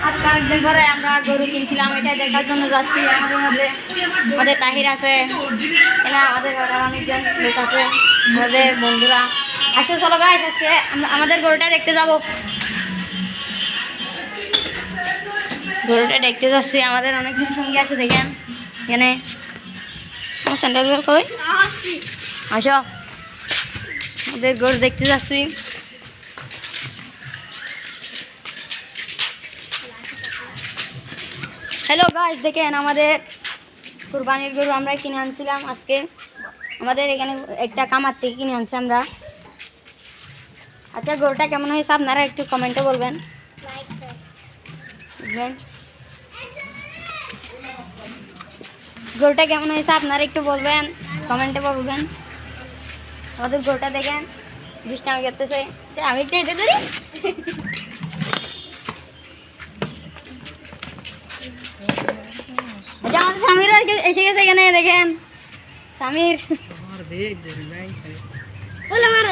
আজকে অনেকদিন ধরে আমরা গরু কিনছিলাম, এটা দেখার জন্য যাচ্ছি। আমাদের তাহির আছে, আমাদের অনেকজন লোক আছে, আমাদের বন্ধুরা। আসলে চলো গাইস, আজকে আমাদের গরুটা দেখতে যাব। গরুটা দেখতে যাচ্ছি, আমাদের অনেকজন সঙ্গী আছে। দেখেন এখানে আমার স্যান্ডেল বেল কই, আসো আমাদের গরু দেখতে যাচ্ছি। হ্যালো গাইস, দেখেন আমাদের কুরবানির গরু আমরা কিনে আনছিলাম আজকে। আমাদের এখানে একটা কামার থেকে কিনে আনছি আমরা। আচ্ছা, গরুটা কেমন হয়েছে আপনারা একটু কমেন্টে বলবেন। গরুটা কেমন হয়েছে আপনারা একটু বলবেন, কমেন্টে বলবেন। আমাদের গরুটা দেখেন দুষ্টামি করতেছে, আমি একটু এতে ধরি। আচ্ছা, আমাদের সামির এসে গেছে এখানে, দেখেন সামির। বলে আমার